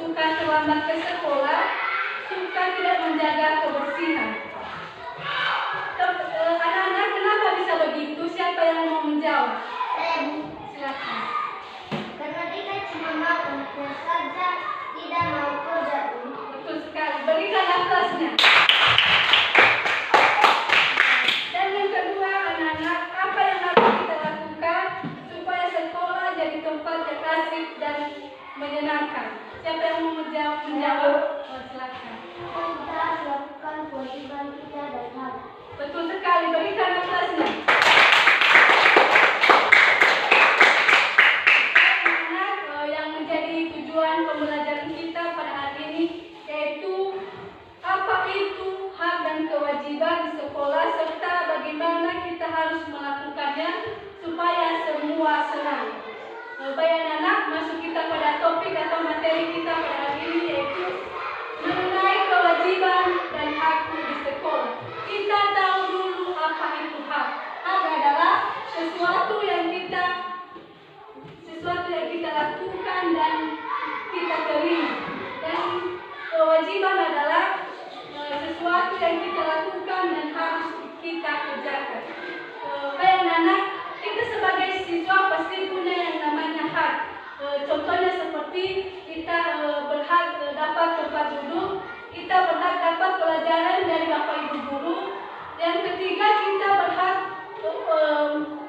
suka terlambat ke sekolah, suka tidak menjaga kebersihan. Anak-anak, kenapa bisa begitu? Siapa yang mau menjawab? Silakan. Karena dia cuma mau anaknya saja, tidak mau kerja. Betul sekali. Berikan atasnya. Dan yang kedua, anak-anak, apa yang harus kita lakukan supaya sekolah jadi tempat yang asik dan menyenangkan? Siapa yang mau menjawab? Silakan. Kita harus lakukan kewajiban kita dan hak. Betul sekali. Berikan atasnya. Yang menjadi tujuan pembelajaran kita pada hari ini yaitu apa itu hak dan kewajiban di sekolah serta bagaimana kita harus melakukannya supaya semua senang. Baik anak-anak, masuk kita pada topik atau materi kita pada hari ini yaitu mengenai kewajiban dan hak di sekolah. Kita tahu dulu apa itu hak. Hak adalah sesuatu yang kita lakukan dan kita terima. Dan kewajiban adalah sesuatu yang kita lakukan dan harus kita kerjakan. Baik anak-anak, kita sebagai siswa pasti punya yang namanya hak. Contohnya seperti kita berhak dapat tempat duduk, kita berhak dapat pelajaran dari Bapak Ibu guru. Yang ketiga, kita berhak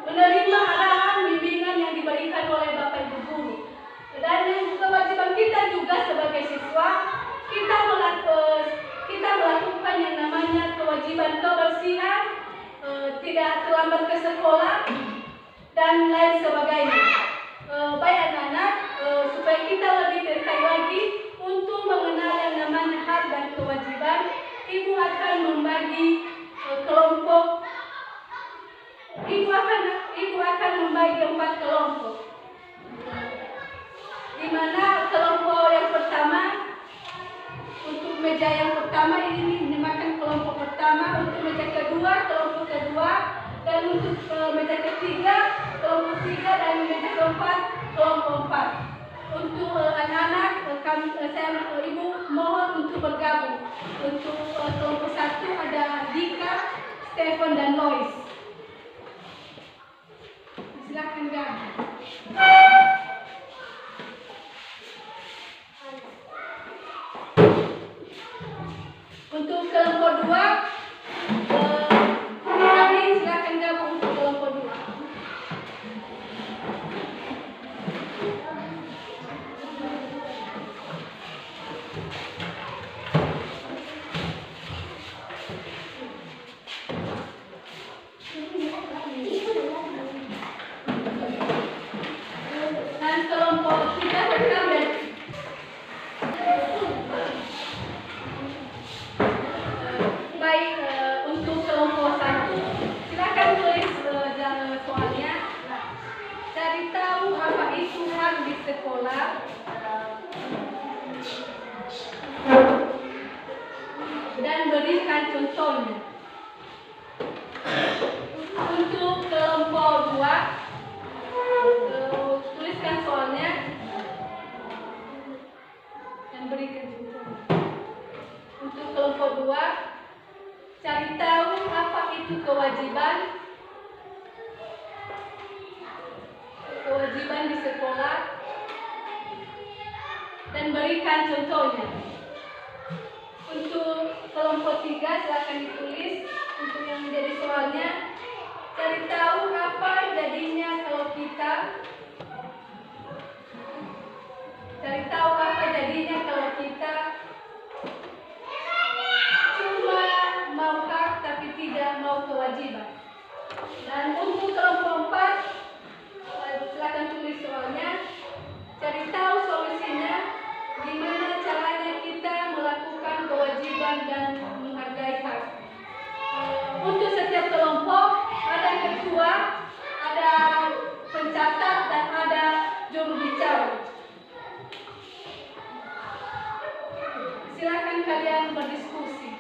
menerima arahan bimbingan yang diberikan oleh Bapak Ibu guru. Dan kewajiban kita juga sebagai siswa, kita melakukan yang namanya kewajiban kebersihan, tidak terlambat ke sekolah, dan lain sebagainya. Baik anak-anak, supaya kita lebih detail lagi untuk mengenal yang namanya hak dan kewajiban, Ibu akan membagi kelompok. Ibu akan membagi 4 kelompok. Di mana kelompok yang pertama, untuk meja yang pertama ini dinamakan kelompok pertama, untuk meja kedua kelompok kedua, dan untuk meja ketiga kelompok 3, dan meja keempat kelompok 4. Untuk anak-anak, Ibu mohon untuk bergabung. Untuk kelompok 1 ada Dika, Stephen, dan Lois. Silakan gabung. Untuk kelompok 2, kami silakan gabung untuk kelompok 2. Dan kelompok 3 berkabung. Baik, untuk kelompok 1, silakan tulis soalnya. Cari tahu apa itu hak di sekolah. Dan berikan contohnya. Untuk kelompok 2, tuliskan soalnya dan berikan contohnya. Untuk kelompok 2, cari tahu apa itu kewajiban di sekolah dan berikan contohnya. Untuk kelompok 3, silakan ditulis untuk yang menjadi soalnya. Cari tahu apa jadinya kalau kita cuma mau hak tapi tidak mau kewajiban. Dan untuk kelompok 4, silakan tulis soalnya. Cari tahu solusinya, gimana caranya kita melakukan kewajiban dan menghargai hak. Untuk setiap kelompok ada ketua, ada pencatat, dan ada juru bicara. Silakan kalian berdiskusi.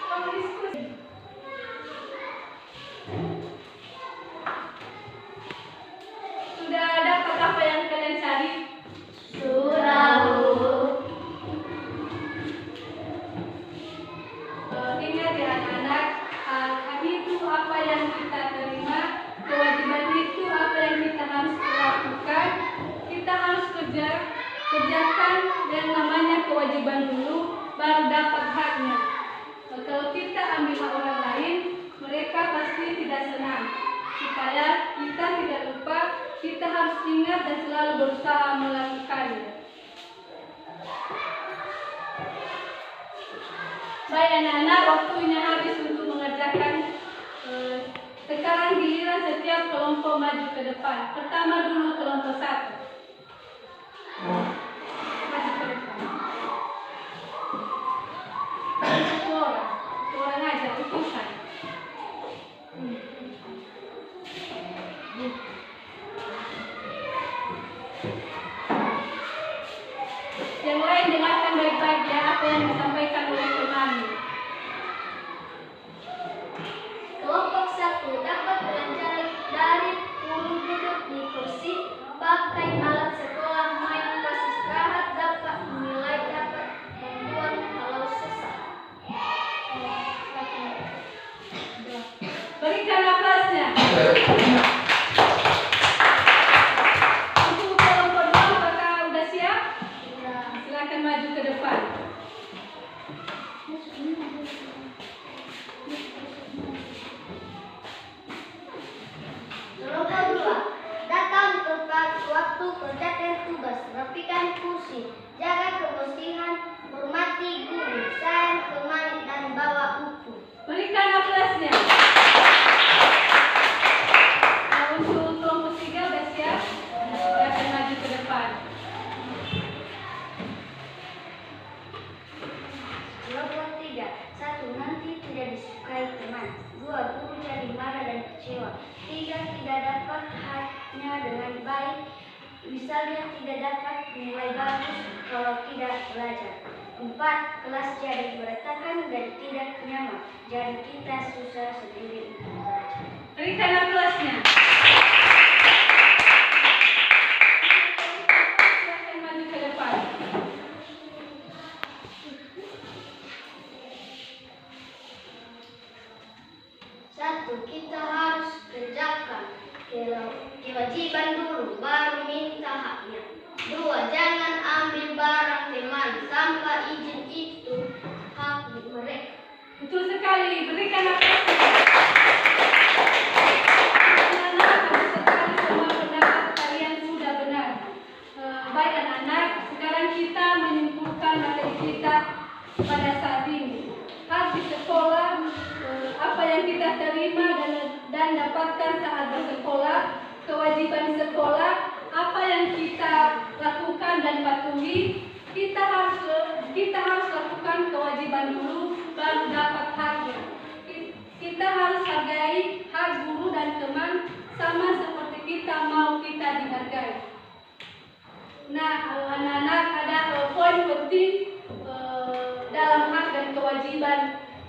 Kamu diskusi. apa yang kita terima, kewajiban itu apa yang kita harus lakukan. Kita harus kerjakan yang namanya kewajiban dulu, baru dapat haknya. Kalau kita ambil hak orang lain, mereka pasti tidak senang. Supaya kita tidak lupa, kita harus ingat dan selalu berusaha melakukannya. Baik anak-anak, waktunya habis untuk mengerjakan. Sekarang giliran setiap kelompok maju ke depan. Pertama dulu kelompok 1. Maju ke depan. Satu orang aja, ikutan. Yang lain dengarkan baik-baik ya apa yang disampaikan oleh teman. Kelompok 1 dapat belajar dari guru duduk di kursi, pakai alat sekolah, main pas istirahat, dapat menilai, dapat membuat kalau sesat. Berikan aplausnya. Untuk kelompok 2, apakah sudah siap? Silakan maju ke depan. Kelompok 2 datang tepat waktu, kerjakan tugas, rapikan kursi, jaga kebersihan, hormati guru, sayang teman dan bawa buku. Berikan aplausnya. Nah, untuk kelompok 3 sudah siap? Silakan maju ke depan. Kelompok 3 1 nanti tidak disukai teman, 2 guru jadi marah dan kecewa, 3 tidak dapat haknya dengan baik, misalnya tidak dapat nilai bagus kalau tidak belajar, 4 kelas jadi berantakan dan tidak nyaman, jadi kita susah sendiri untuk belajar. Berikan aplausnya. Silakan maju ke depan. Satu, kita harus kerjakan kewajiban dulu, baru minta haknya. 2, jangan ambil barang teman tanpa izin, itu hak mereka. Betul sekali. Berikan aplausnya. Anak-anak, bagus sekali semua pendapat kalian sudah benar. Baik anak-anak, sekarang kita menyimpulkan materi kita pada saat ini. Hak di sekolah, apa yang kita terima dan dapatkan saat bersekolah, kewajiban di sekolah, apa yang kita lakukan dan patuhi. Kita harus lakukan kewajiban dulu, baru dapat haknya. Kita harus hargai hak guru dan teman sama seperti kita mau kita dihargai. Nah, anak-anak, ada poin penting dalam hak dan kewajiban,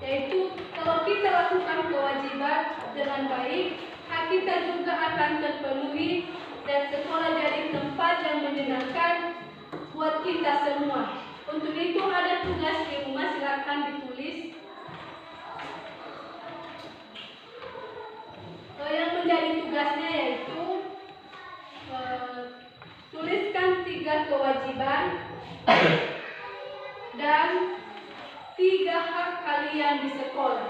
yaitu kalau kita lakukan kewajiban dengan baik, hak kita juga akan terpenuhi dan sekolah jadi tempat yang menyenangkan buat kita semua. Untuk itu ada tugas di rumah, silakan ditulis. Yang menjadi tugasnya yaitu tuliskan 3 kewajiban dan 3 hak kalian di sekolah.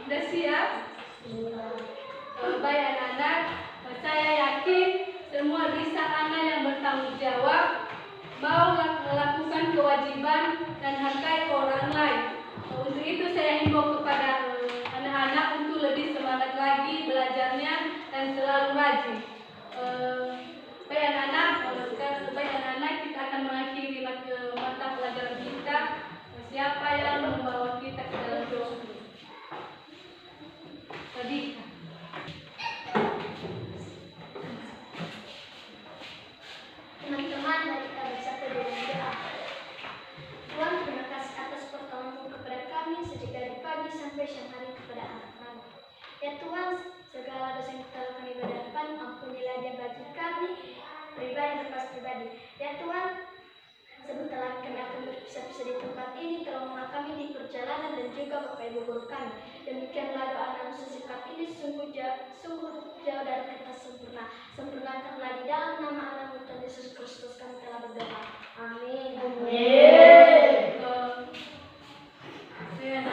Sudah siap? Baik anak-anak, saya yakin semua bisa anak yang bertanggung jawab, mau melakukan kewajiban dan hargai orang lain. Untuk itu saya himbau kepada anak-anak untuk lebih semangat lagi belajarnya dan selalu rajin. Baik anak-anak, kita akan mengakhiri mata pelajaran kita. Siapa yang membawa kita ke dalam doa? Tadi. Teman-teman, mari kita bersatu dengan doa. Tuhan, terima kasih atas pertolongan kepada kami sejak dari pagi sampai siang hari kepada anak kami. Ya Tuhan, segala dosa yang kita lakukan ibadah depan, ampunilah dia bagi kami, pribadi lepas pribadi. Ya Tuhan, sebentar lagi kami akan berpisah-pisah di tempat ini, tolonglah kami di perjalanan dan juga Bapak Ibu guru kami. Demikianlah doa dalam sesingkat ini sungguh jauh dari kata sempurna. Sempurnakanlah di dalam nama anakmu Tuhan Yesus Kristus kami telah berdoa. Amin. Saya